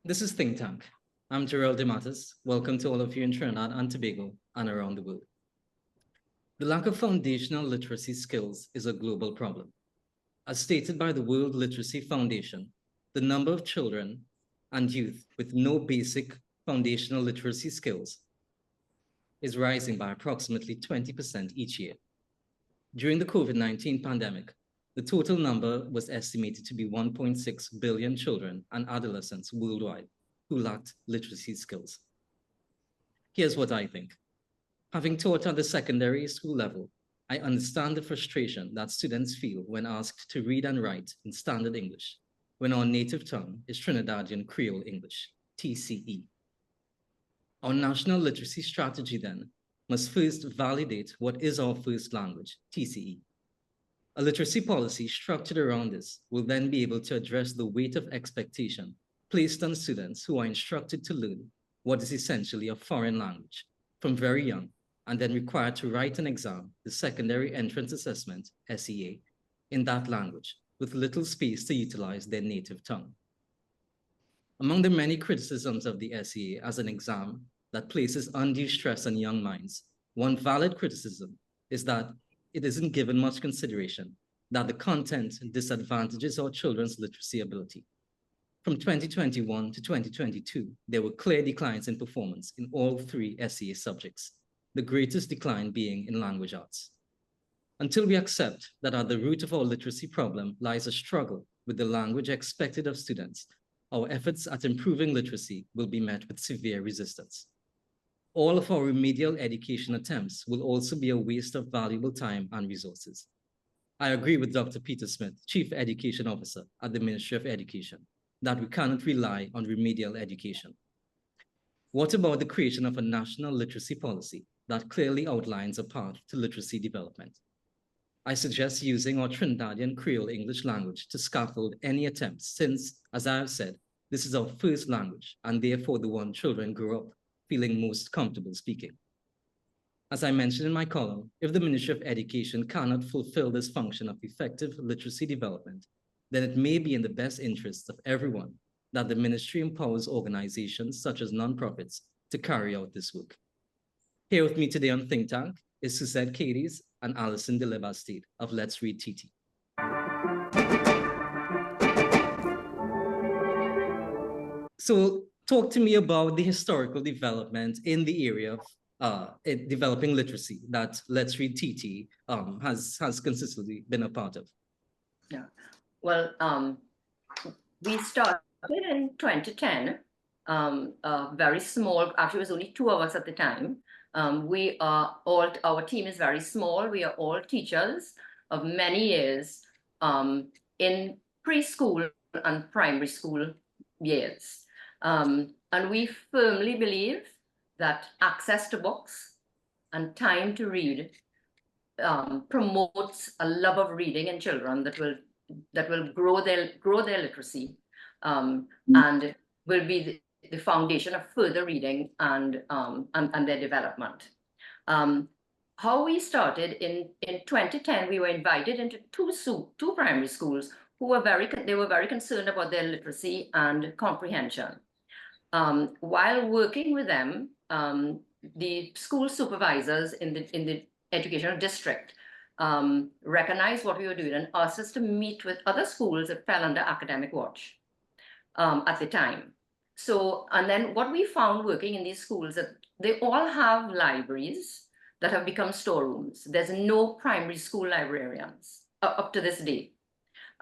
This is Think Tank. I'm Jarrel. Welcome to all of you in Trinidad and Tobago and around the world. The lack of foundational literacy skills is a global problem. As stated by the World Literacy Foundation, the number of children and youth with no basic foundational literacy skills is rising by approximately 20% each year. During the COVID-19 pandemic, the total number was estimated to be 1.6 billion children and adolescents worldwide who lacked literacy skills. Here's what I think. Having taught at the secondary school level, I understand the frustration that students feel when asked to read and write in standard English, when our native tongue is Trinidadian Creole English, TCE. Our national literacy strategy then must first validate what is our first language, TCE. A literacy policy structured around this will then be able to address the weight of expectation placed on students who are instructed to learn what is essentially a foreign language from very young and then required to write an exam, the Secondary Entrance Assessment, SEA, in that language with little space to utilize their native tongue. Among the many criticisms of the SEA as an exam that places undue stress on young minds, one valid criticism is that it isn't given much consideration that the content disadvantages our children's literacy ability. From 2021 to 2022, there were clear declines in performance in all three SEA subjects, the greatest decline being in language arts. Until we accept that at the root of our literacy problem lies a struggle with the language expected of students, our efforts at improving literacy will be met with severe resistance. All of our remedial education attempts will also be a waste of valuable time and resources. I agree with Dr. Peter Smith, Chief Education Officer at the Ministry of Education, that we cannot rely on remedial education. What about the creation of a national literacy policy that clearly outlines a path to literacy development? I suggest using our Trinidadian Creole English language to scaffold any attempts since, as I have said, this is our first language and therefore the one children grow up feeling most comfortable speaking. As I mentioned in my column, if the Ministry of Education cannot fulfill this function of effective literacy development, then it may be in the best interests of everyone that the ministry empowers organizations such as nonprofits to carry out this work. Here with me today on Think Tank is Suzette Cadiz and Alison de Bastide of Let's Read TT. So talk to me about the historical development in the area of developing literacy that Let's Read TT has consistently been a part of. Yeah. Well, we started in 2010, very small, actually it was only 2 of us at the time. Our team is very small. We are all teachers of many years in preschool and primary school years. And we firmly believe that access to books and time to read promotes a love of reading in children that will grow their literacy and will be the foundation of further reading and their development. How we started in 2010, we were invited into two primary schools who were very concerned about their literacy and comprehension. While working with them, the school supervisors in the educational district recognized what we were doing and asked us to meet with other schools that fell under academic watch at the time. So, and then what we found working in these schools, that they all have libraries that have become storerooms. There's no primary school librarians up to this day.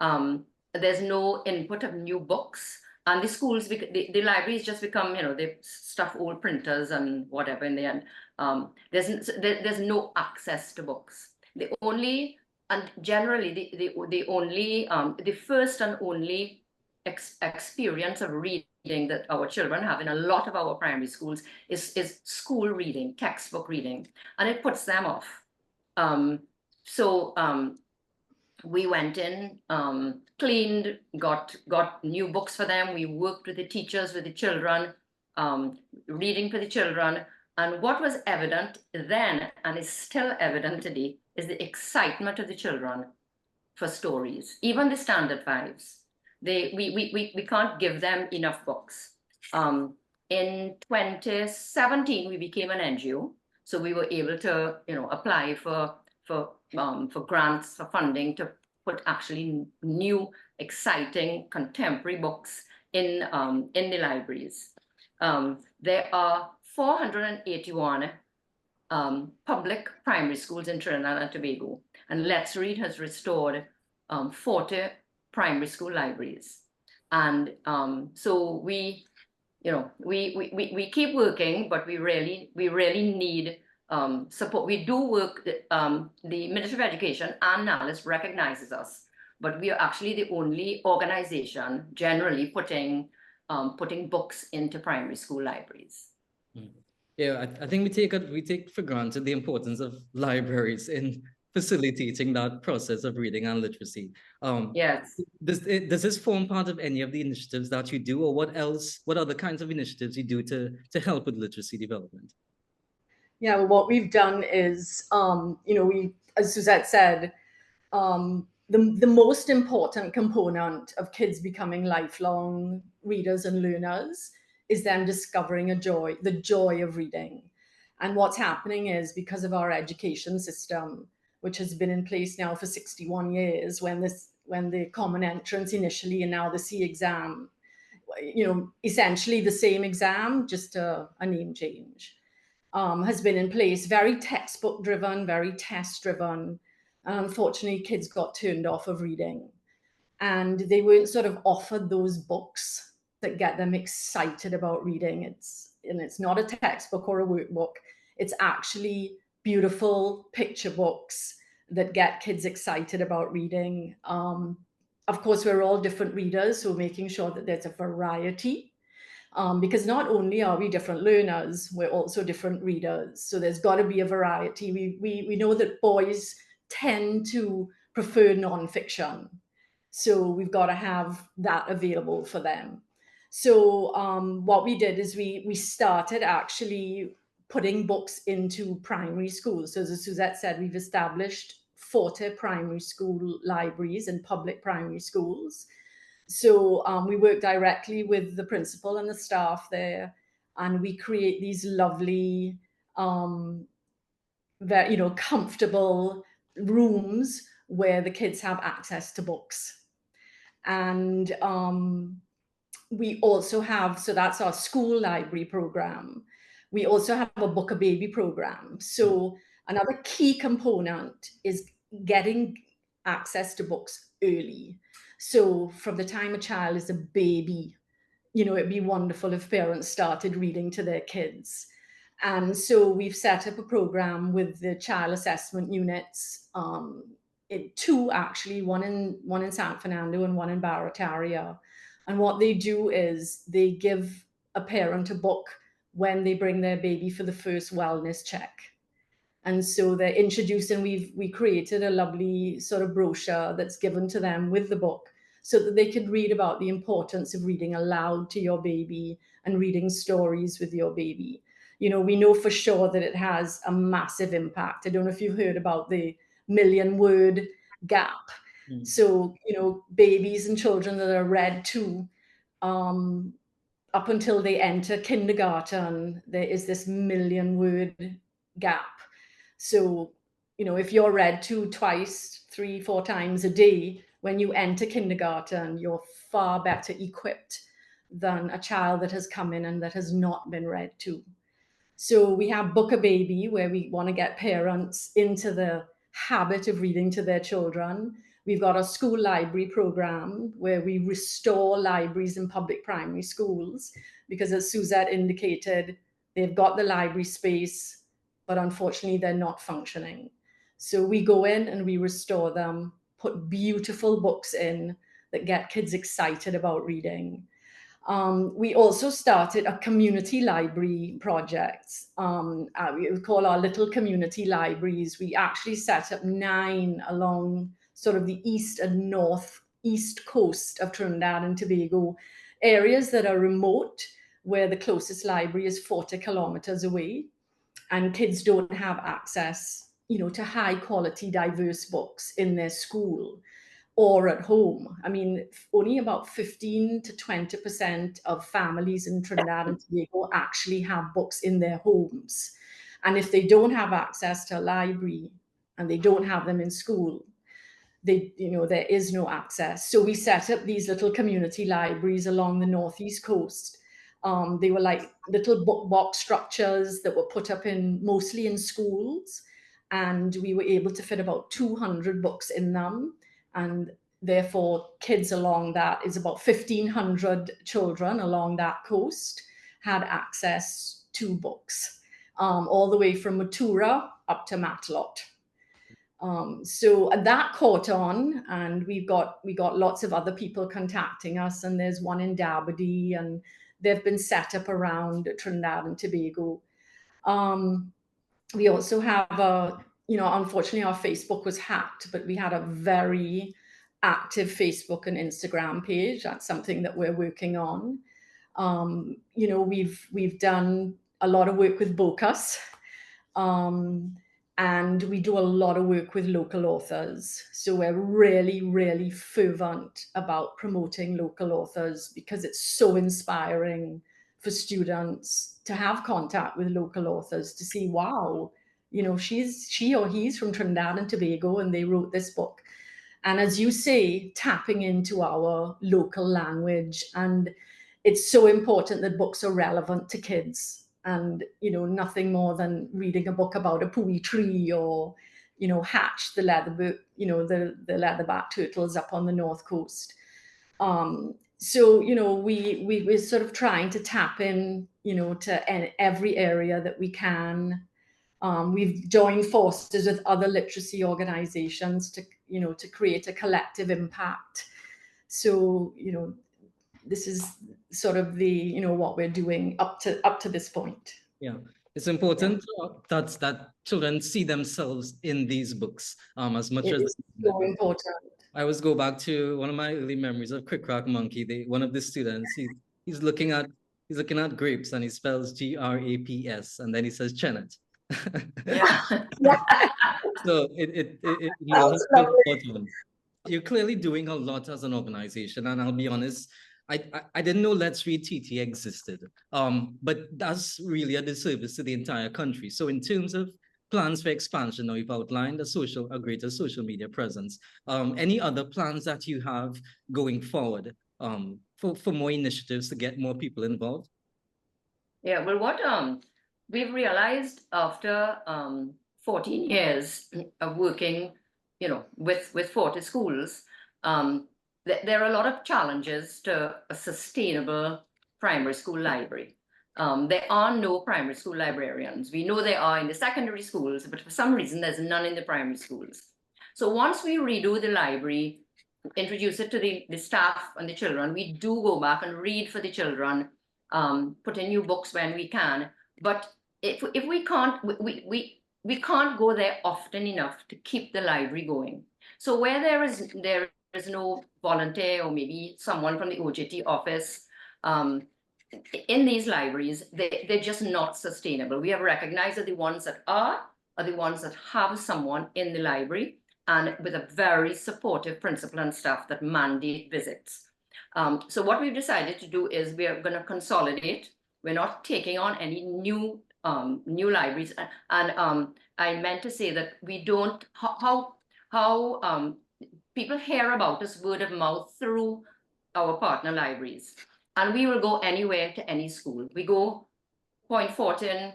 There's no input of new books, and the schools, the libraries just become, they stuff old printers and whatever in the end. There's no access to books. The only, and generally the first and only experience of reading that our children have in a lot of our primary schools is school reading, textbook reading, and it puts them off. We went in, cleaned, got new books for them. We worked with the teachers, with the children, reading for the children. And what was evident then, and is still evident today, is the excitement of the children for stories, even the standard fives. We can't give them enough books. In 2017, we became an NGO, so we were able to, apply for grants, for funding to put actually new, exciting, contemporary books in the libraries. There are 481 public primary schools in Trinidad and Tobago, and Let's Read has restored 40 primary school libraries. And so we keep working, but we really need support. We do work. The Ministry of Education and NALIS recognizes us, but we are actually the only organization generally putting books into primary school libraries. Yeah, I think we take for granted the importance of libraries in facilitating that process of reading and literacy. Yes. Does this form part of any of the initiatives that you do, or what other kinds of initiatives you do to help with literacy development? Yeah, well, what we've done is, we, as Suzette said, the most important component of kids becoming lifelong readers and learners is them discovering the joy of reading. And what's happening is, because of our education system, which has been in place now for 61 years, when the common entrance initially and now the C exam, essentially the same exam, just a name change, has been in place, very textbook driven, very test driven. And unfortunately, kids got turned off of reading, and they weren't sort of offered those books that get them excited about reading. It's not a textbook or a workbook. It's actually beautiful picture books that get kids excited about reading. Of course, we're all different readers, so making sure that there's a variety, because not only are we different learners, we're also different readers. So there's got to be a variety. We know that boys tend to prefer nonfiction, so we've got to have that available for them. So what we did is we started actually putting books into primary schools. So as Suzette said, we've established 40 primary school libraries in public primary schools. So we work directly with the principal and the staff there, and we create these lovely, very, comfortable rooms where the kids have access to books. And we also have, so that's our school library program. We also have a Book a Baby program. So another key component is getting access to books early. So from the time a child is a baby, it'd be wonderful if parents started reading to their kids. And so we've set up a program with the child assessment units, two actually, one in San Fernando and one in Barataria. And what they do is they give a parent a book when they bring their baby for the first wellness check. And so they're introduced, and we created a lovely sort of brochure that's given to them with the book, so that they can read about the importance of reading aloud to your baby and reading stories with your baby. We know for sure that it has a massive impact. I don't know if you've heard about the 1,000,000-word gap. So, babies and children that are read to, up until they enter kindergarten, there is this 1,000,000-word gap. So, if you're read to twice, 3, 4 times a day, when you enter kindergarten, you're far better equipped than a child that has come in and that has not been read to. So we have Book a Baby, where we want to get parents into the habit of reading to their children. We've got a school library program where we restore libraries in public primary schools, because as Suzette indicated, they've got the library space, but unfortunately they're not functioning. So we go in and we restore them, put beautiful books in that get kids excited about reading. We also started a community library project. We call our little community libraries. We actually set up 9 along sort of the east and northeast coast of Trinidad and Tobago, areas that are remote, where the closest library is 40 kilometers away, and kids don't have access, to high quality, diverse books in their school. or at home. I mean, only about 15 to 20% of families in Trinidad and Tobago actually have books in their homes. And if they don't have access to a library and they don't have them in school, there is no access. So we set up these little community libraries along the northeast coast. They were like little book box structures that were put up mostly in schools, and we were able to fit about 200 books in them. And therefore, kids along that is about 1,500 children along that coast had access to books, all the way from Matura up to Matlot. So that caught on, and we got lots of other people contacting us, and there's one in Dabadee, and they've been set up around Trinidad and Tobago. We also have unfortunately our Facebook was hacked, but we had a very active Facebook and Instagram page. That's something that we're working on. We've done a lot of work with BOCUS. And we do a lot of work with local authors. So we're really, really fervent about promoting local authors, because it's so inspiring for students to have contact with local authors, to see, wow, she or he's from Trinidad and Tobago and they wrote this book. And as you say, tapping into our local language. And it's so important that books are relevant to kids. And, nothing more than reading a book about a pui tree or, Hatch, the leatherback turtles up on the north coast. So, we're sort of trying to tap in, to every area that we can. We've joined forces with other literacy organizations to create a collective impact. So, this is sort of what we're doing up to this point. Yeah, it's important that children see themselves in these books as much as it's so important. I always go back to one of my early memories of Crick Crack Monkey. One of the students, he's looking at grapes, and he spells GRAPS, and then he says Chenet. Yeah. So you're clearly doing a lot as an organization, and I'll be honest, I didn't know Let's Read TT existed, but that's really a disservice to the entire country. So in terms of plans for expansion, now you've outlined a greater social media presence. Any other plans that you have going forward for more initiatives to get more people involved? Yeah, well, what we've realized after 14 years of working, with 40 schools, there are a lot of challenges to a sustainable primary school library. There are no primary school librarians. We know there are in the secondary schools, but for some reason there's none in the primary schools. So once we redo the library, introduce it to the staff and the children, we do go back and read for the children, put in new books when we can. But if we can't, we can't go there often enough to keep the library going. So where there is no volunteer or maybe someone from the OJT office in these libraries, they're just not sustainable. We have recognized that the ones that are the ones that have someone in the library and with a very supportive principal and staff that mandate visits. So what we've decided to do is we are going to consolidate. We're not taking on any new libraries. And I meant to say that we don't, how people hear about us word of mouth through our partner libraries. And we will go anywhere to any school. We go Point Fortin,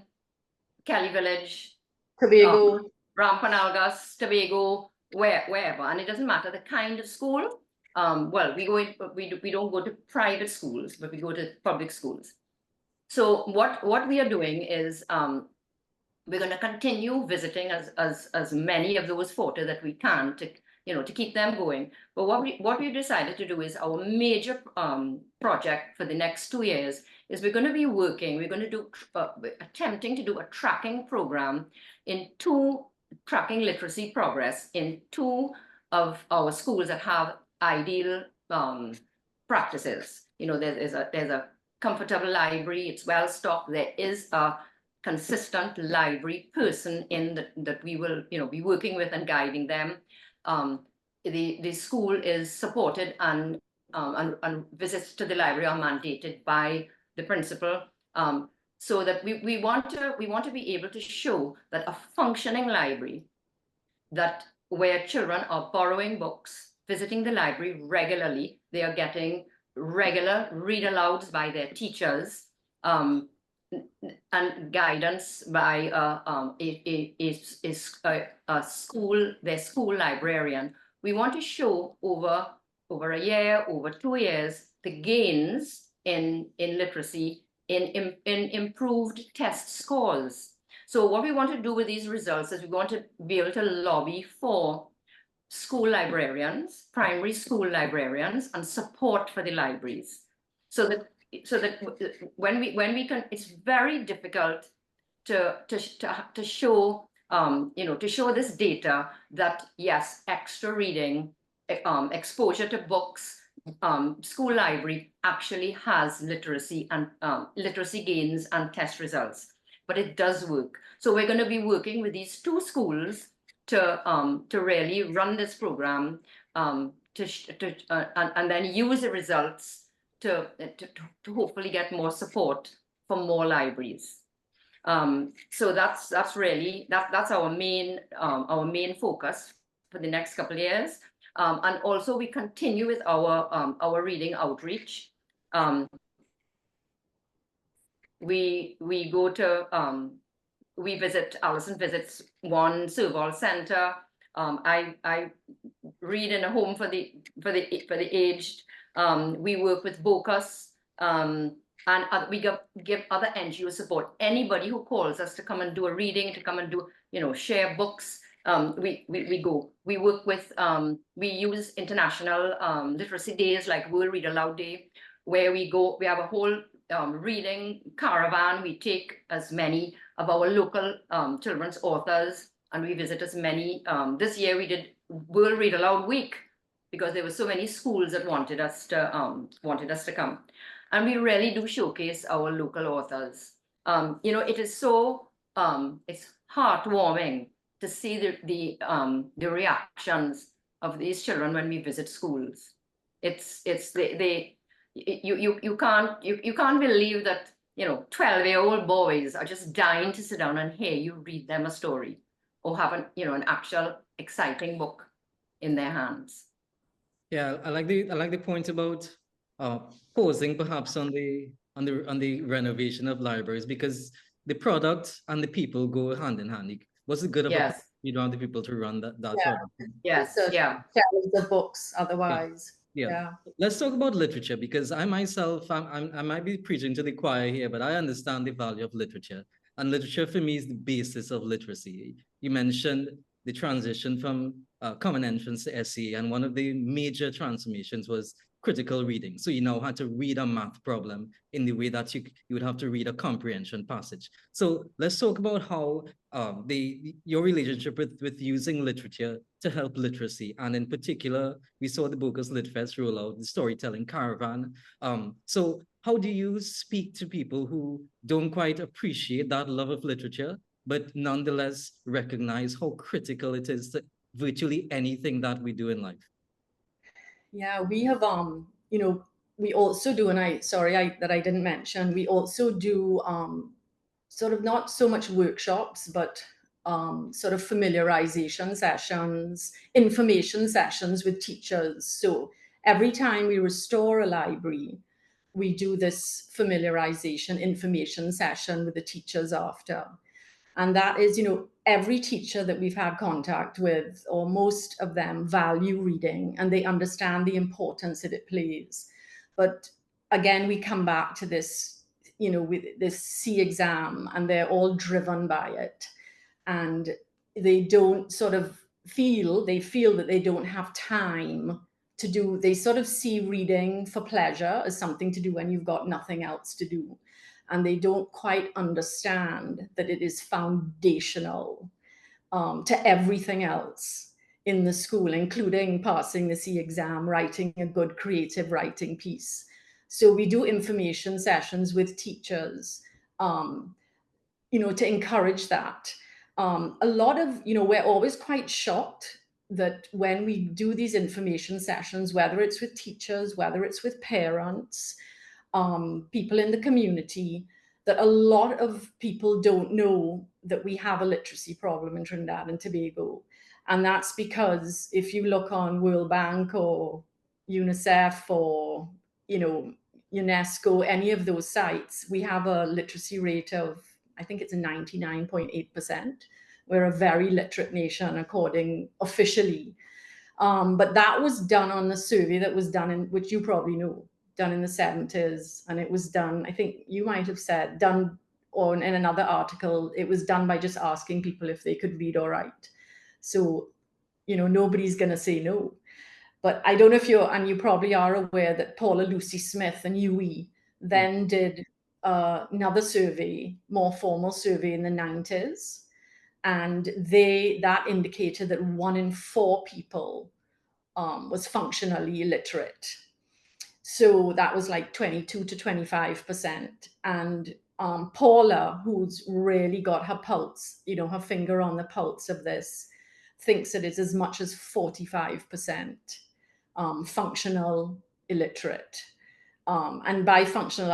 Kelly Village, Tobago, Rampanalgas, Tobago, wherever. And it doesn't matter the kind of school. Well, we don't go to private schools, but we go to public schools. So what we are doing is we're going to continue visiting as many of those 40 that we can to keep them going. But what we've decided to do is our major project for the next 2 years is we're going to be attempting to do a tracking program tracking literacy progress in 2 of our schools that have ideal practices. There's a comfortable library, it's well stocked, there is a consistent library person that we will be working with and guiding them. the school is supported and visits to the library are mandated by the principal, so that we want to be able to show that a functioning library, that where children are borrowing books, visiting the library regularly, they are getting regular read alouds by their teachers, and guidance by their school librarian. We want to show over a year, over 2 years, the gains in literacy, in improved test scores. So what we want to do with these results is we want to be able to lobby for school librarians, primary school librarians, and support for the libraries. So that when we can, it's very difficult to show to show this data that yes, extra reading, exposure to books, school library actually has literacy and literacy gains and test results, but it does work. So we're going to be working with these 2 schools to really run this program, and then use the results to hopefully get more support for more libraries. So that's our main focus for the next couple of years. And also we continue with our reading outreach. We go to Alison visits one Serval center. I read in a home for the aged. We work with BOCUS, and we give other NGO support. Anybody who calls us to come and do a reading, to come and do, share books, we go. We work with, we use international literacy days like World Read Aloud Day, where we go, we have a whole reading caravan. We take as many of our local children's authors, and we visit as many. This year we did World Read Aloud Week because there were so many schools that wanted us to come, and we really do showcase our local authors. It is so it's heartwarming to see the reactions of these children when we visit schools. You can't believe that 12-year-old boys are just dying to sit down and hear you read them a story or have an actual exciting book in their hands. Yeah, I like the point about pausing perhaps on the renovation of libraries, because the product and the people go hand in hand. What's the good of Yes. a, you don't have the people to run that Yeah. product? Yes, yeah. The books otherwise. Yeah. Let's talk about literature, because I myself, I might be preaching to the choir here, but I understand the value of literature. And literature for me is the basis of literacy. You mentioned the transition from common entrance to SE, and one of the major transformations was critical reading. So you now had to read a math problem in the way that you would have to read a comprehension passage. So let's talk about how your relationship with using literature to help literacy. And in particular, we saw the BOCUS LitFest roll out the storytelling caravan. So how do you speak to people who don't quite appreciate that love of literature, but nonetheless recognize how critical it is to virtually anything that we do in life? Yeah, we have, we also do, and that I didn't mention, we also do sort of not so much workshops, but sort of familiarization sessions, information sessions with teachers. So every time we restore a library, we do this familiarization information session with the teachers after. And that is, every teacher that we've had contact with, or most of them, value reading and they understand the importance that it plays. But again, we come back to this, with this C exam, and they're all driven by it. And they don't sort of feel that they don't have time to do, they sort of see reading for pleasure as something to do when you've got nothing else to do. And they don't quite understand that it is foundational to everything else in the school, including passing the C exam, writing a good creative writing piece. So we do information sessions with teachers, to encourage that. A lot of, we're always quite shocked that when we do these information sessions, whether it's with teachers, whether it's with parents, people in the community, that a lot of people don't know that we have a literacy problem in Trinidad and Tobago. And that's because if you look on World Bank or UNICEF or, UNESCO, any of those sites, we have a literacy rate of, I think it's 99.8%. We're a very literate nation officially. But that was done on the survey that was done in, which you probably know, done in the 70s. And it was done, I think you might have said, done on in another article, it was done by just asking people if they could read or write. So, nobody's going to say no. But I don't know if you probably are aware that Paula Lucy Smith and UE then did another survey, more formal survey in the 90s. And that indicated that 1 in 4 people was functionally illiterate. So that was like 22 to 25%. And Paula, who's really got her pulse, her finger on the pulse of this, thinks that it's as much as 45% functional illiterate. And by functional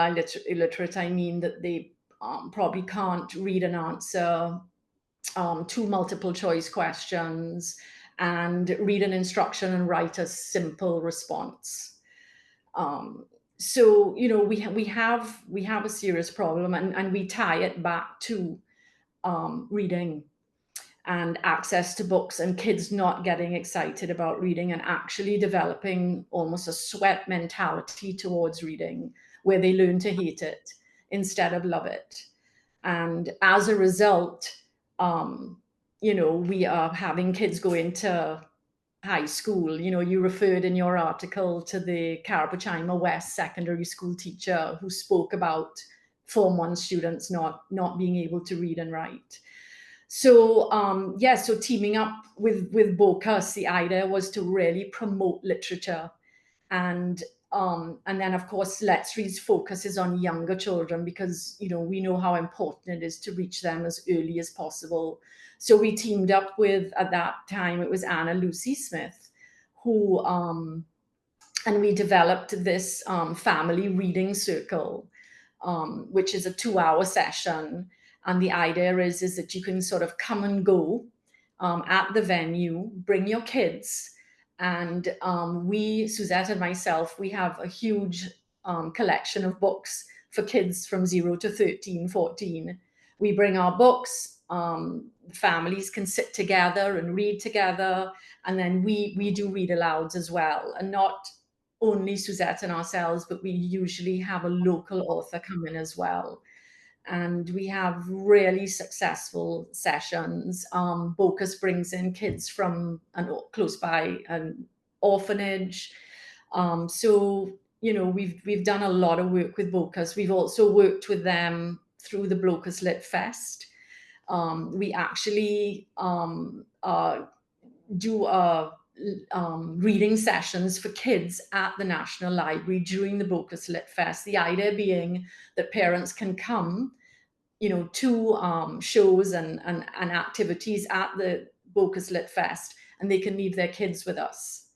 illiterate, I mean that they probably can't read and answer 2 multiple choice questions and read an instruction and write a simple response. So, we have a serious problem, and we tie it back to reading and access to books, and kids not getting excited about reading and actually developing almost a sweat mentality towards reading, where they learn to hate it instead of love it. And as a result, we are having kids go into high school. You referred in your article to the Carapachaima West secondary school teacher who spoke about Form 1 students not being able to read and write. So, so teaming up with BOCUS, the idea was to really promote literature. And then, of course, Let's Read's focus is on younger children because, we know how important it is to reach them as early as possible. So we teamed up with, at that time, it was Anna Lucy Smith, who, and we developed this family reading circle, which is a 2-hour session. And the idea is that you can sort of come and go at the venue, bring your kids. And we, Suzette and myself, we have a huge collection of books for kids from 0 to 13, 14. We bring our books, families can sit together and read together. And then we do read alouds as well. And not only Suzette and ourselves, but we usually have a local author come in as well. And we have really successful sessions. BOCUS brings in kids from close by an orphanage. So, we've done a lot of work with BOCUS. We've also worked with them through the BOCUS Lit Fest. We actually do reading sessions for kids at the National Library during the BOCUS Lit Fest. The idea being that parents can come to shows and activities at the BOCUS Lit Fest, and they can leave their kids with us,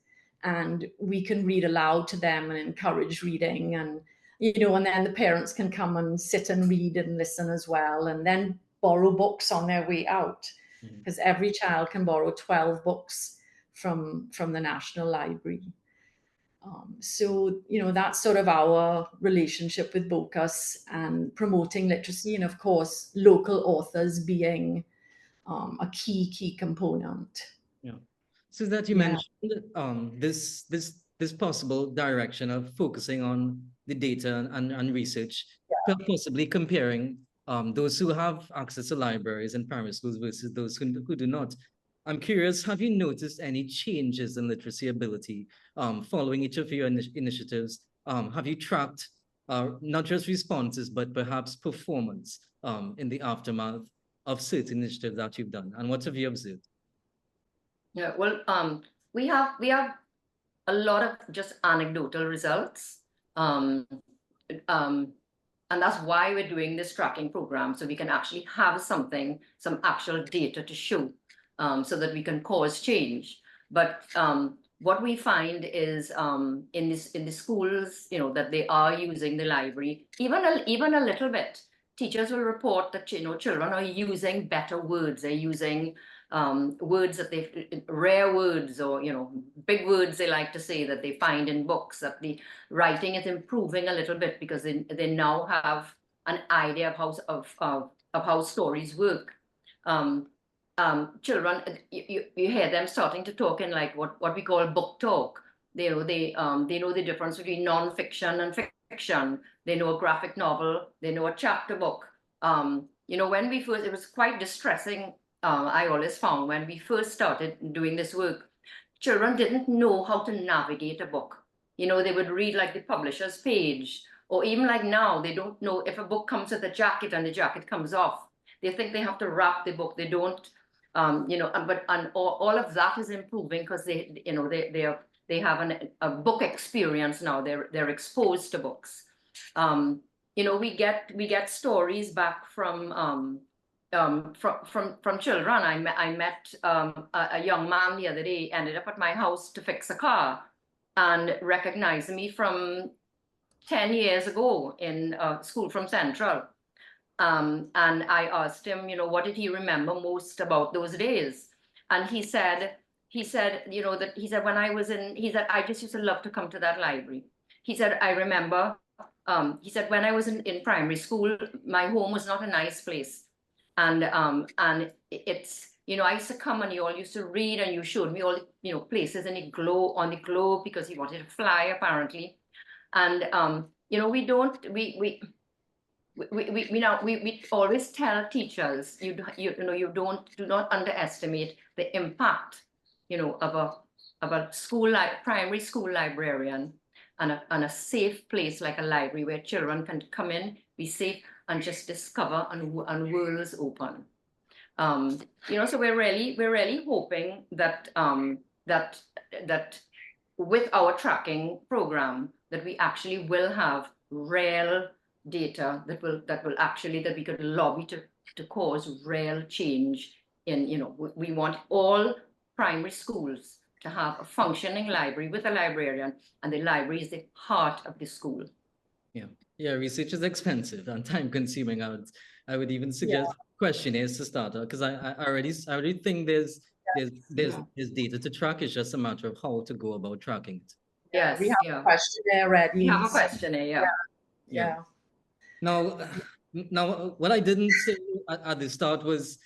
and we can read aloud to them and encourage reading, and and then the parents can come and sit and read and listen as well, and then borrow books on their way out, because every child can borrow 12 books from the National Library. So, that's sort of our relationship with BOCUS and promoting literacy, and of course, local authors being a key component. Yeah. So that you mentioned this possible direction of focusing on the data and research, possibly comparing those who have access to libraries in primary schools versus those who do not. I'm curious, have you noticed any changes in literacy ability following each of your initiatives? Have you tracked not just responses, but perhaps performance in the aftermath of certain initiatives that you've done? And what have you observed? Yeah, well, we have a lot of just anecdotal results. And that's why we're doing this tracking program, so we can actually have some actual data to show. So that we can cause change. But what we find is in the schools, you know, that they are using the library, even a little bit. Teachers will report that, you know, children are using better words. They're using words that they, rare words, or, you know, big words they like to say that they find in books, that the writing is improving a little bit because they now have an idea of how stories work. Children, you hear them starting to talk in like what we call book talk. They know the difference between non-fiction and fiction. They know a graphic novel. They know a chapter book. You know, when we first, it was quite distressing. I always found when we first started doing this work, children didn't know how to navigate a book. You know, they would read like the publisher's page, or even like now, they don't know if a book comes with a jacket and the jacket comes off. They think they have to wrap the book. They don't. You know, but all of that is improving because they, you know, they have a book experience now. They're exposed to books. You know, we get stories back from children. I met a young man the other day, ended up at my house to fix a car, and recognized me from 10 years ago in school from Central. And I asked him, you know, what did he remember most about those days? And he said, you know, that he said, when I was in, he said, I just used to love to come to that library. He said, I remember, he said, when I was in primary school, my home was not a nice place. And it's, you know, I used to come and you all used to read and you showed me all the, you know, places on the globe because he wanted to fly apparently. And, you know, we always tell teachers, you know, do not underestimate the impact, you know, of a primary school librarian and a safe place like a library where children can come in, be safe, and just discover and worlds open. You know, so we're really hoping that that with our tracking program that we actually will have real data that we could lobby to cause real change in, you know, we want all primary schools to have a functioning library with a librarian, and the library is the heart of the school. Yeah, research is expensive and time consuming. I would even suggest questionnaires to start, because I already think there's data to track. It's just a matter of how to go about tracking it. Yes, we have a questionnaire ready. We have a questionnaire, yeah. Now, what I didn't say at the start was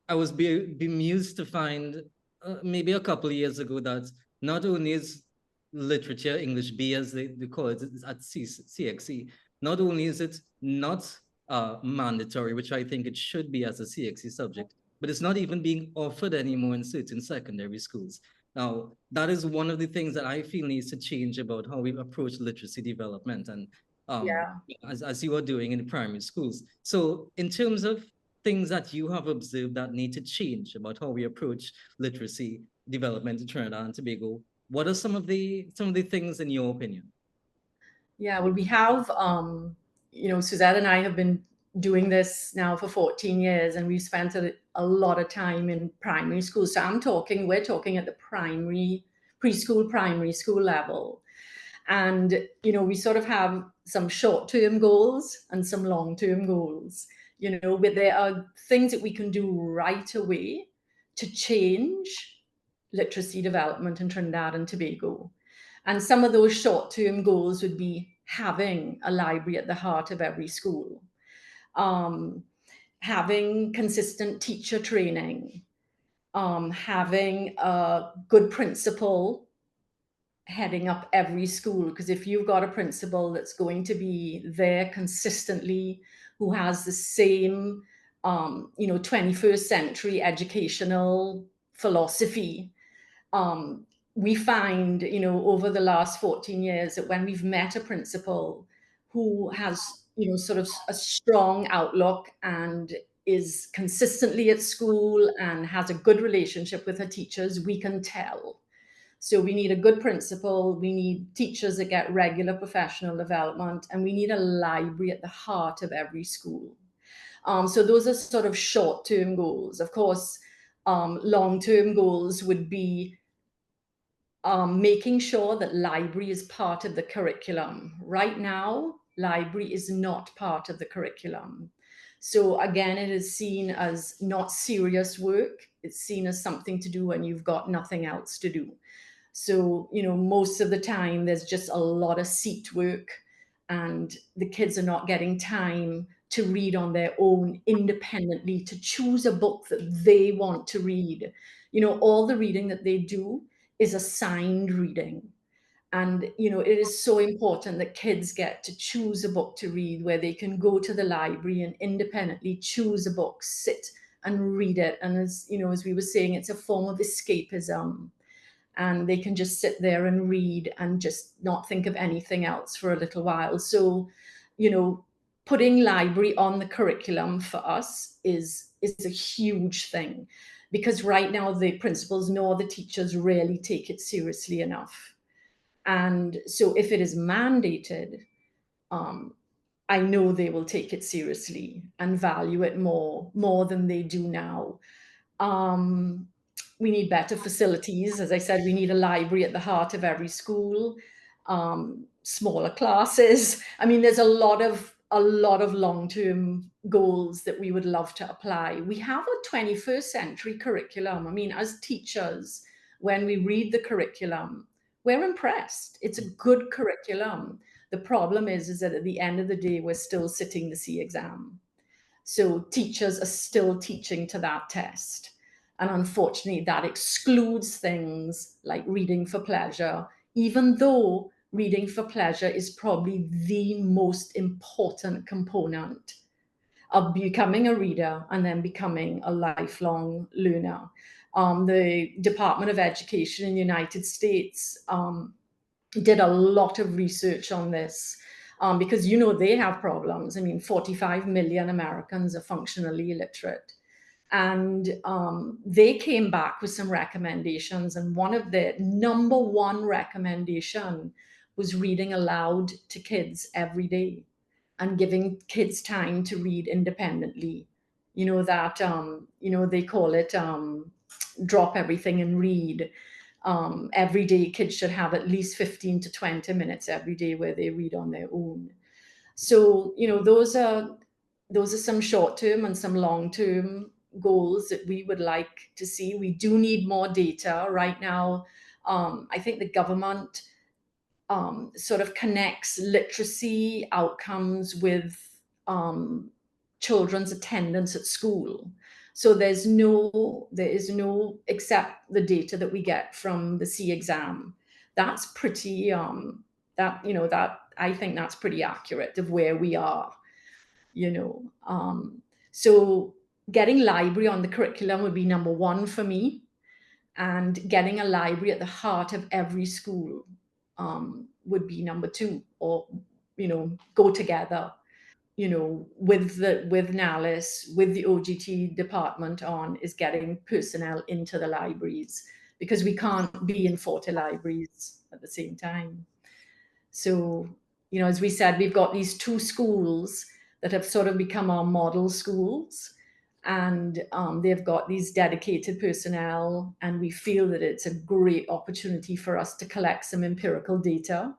I was bemused to find maybe a couple of years ago that not only is literature, English B as they call it at CXC, not only is it not mandatory, which I think it should be as a CXC subject, but it's not even being offered anymore in certain secondary schools. Now, that is one of the things that I feel needs to change about how we approach literacy development, and as you are doing in the primary schools. So in terms of things that you have observed that need to change about how we approach literacy development in Trinidad and Tobago, what are some of the things in your opinion? Yeah, well, we have, you know, Suzette and I have been doing this now for 14 years, and we've spent a lot of time in primary school. So we're talking at the preschool, primary school level. And, you know, we sort of have some short-term goals and some long-term goals, you know, but there are things that we can do right away to change literacy development in Trinidad and Tobago. And some of those short-term goals would be having a library at the heart of every school, having consistent teacher training, having a good principal heading up every school. Because if you've got a principal that's going to be there consistently, who has the same, you know, 21st century educational philosophy, we find, you know, over the last 14 years that when we've met a principal who has, you know, sort of a strong outlook and is consistently at school and has a good relationship with her teachers, we can tell. So we need a good principal, we need teachers that get regular professional development, and we need a library at the heart of every school. So those are sort of short-term goals. Of course, long-term goals would be making sure that library is part of the curriculum. Right now, library is not part of the curriculum. So again, it is seen as not serious work. It's seen as something to do when you've got nothing else to do. So, most of the time there's just a lot of seat work, and the kids are not getting time to read on their own independently, to choose a book that they want to read. All the reading that they do is assigned reading. And, it is so important that kids get to choose a book to read, where they can go to the library and independently choose a book, sit and read it. And as we were saying, it's a form of escapism. And they can just sit there and read and just not think of anything else for a little while. So, putting library on the curriculum for us is a huge thing, because right now the principals nor the teachers really take it seriously enough. And so if it is mandated, I know they will take it seriously and value it more than they do now. We need better facilities. As I said, we need a library at the heart of every school, smaller classes. I mean, there's a lot of long-term goals that we would love to apply. We have a 21st century curriculum. I mean, as teachers, when we read the curriculum, we're impressed. It's a good curriculum. The problem is that at the end of the day, we're still sitting the C exam. So teachers are still teaching to that test. And unfortunately, that excludes things like reading for pleasure, even though reading for pleasure is probably the most important component of becoming a reader and then becoming a lifelong learner. The Department of Education in the United States did a lot of research on this, because they have problems. I mean, 45 million Americans are functionally illiterate. And they came back with some recommendations, and one of the number one recommendation was reading aloud to kids every day and giving kids time to read independently. They call it drop everything and read. Every day kids should have at least 15 to 20 minutes every day where they read on their own. So, those are some short-term and some long-term goals that we would like to see. We do need more data right now. I think the government sort of connects literacy outcomes with children's attendance at school. So there is no, except the data that we get from the C exam. That's pretty, I think that's pretty accurate of where we are, So getting library on the curriculum would be number one for me, and getting a library at the heart of every school would be number two, or, go together, with NALIS, with the OGT department is getting personnel into the libraries, because we can't be in 40 libraries at the same time. So, as we said, we've got these two schools that have sort of become our model schools, and they've got these dedicated personnel, and we feel that it's a great opportunity for us to collect some empirical data,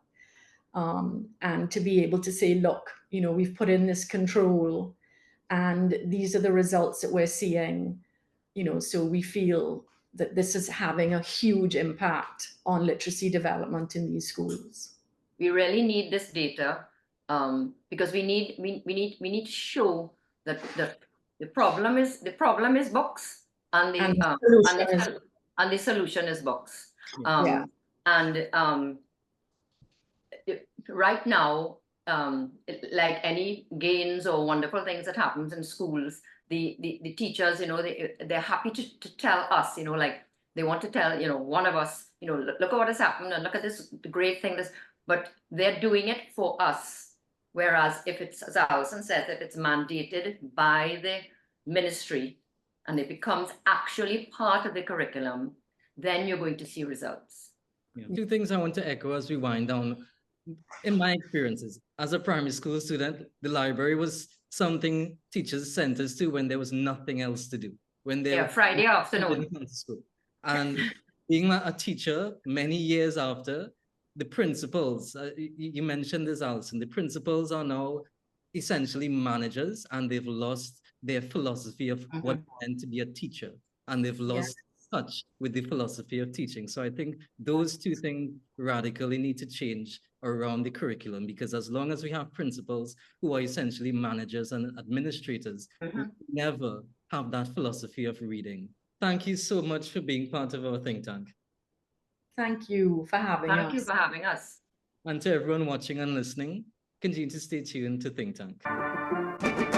and to be able to say, look, we've put in this control and these are the results that we're seeing, so we feel that this is having a huge impact on literacy development in these schools. We really need this data, because we need to show that the problem is books, and the solution is books. Right now, like any gains or wonderful things that happens in schools, the teachers, they're happy to tell us, like they want to tell, one of us, look at what has happened and look at this great thing, but they're doing it for us. Whereas if it's, as Alison says, if it's mandated by the ministry and it becomes actually part of the curriculum, then you're going to see results. Yeah. Two things I want to echo as we wind down. In my experiences as a primary school student, the library was something teachers sent us to when there was nothing else to do. When they Friday afternoon. Didn't come to school. And being a teacher many years after, the principals, you mentioned this, Alison, the principals are now essentially managers, and they've lost their philosophy of what it meant to be a teacher, and they've lost touch with the philosophy of teaching. So I think those two things radically need to change around the curriculum, because as long as we have principals who are essentially managers and administrators, we never have that philosophy of reading. Thank you so much for being part of our think tank. Thank you for having us. Thank you for having us. And to everyone watching and listening, continue to stay tuned to Think Tank.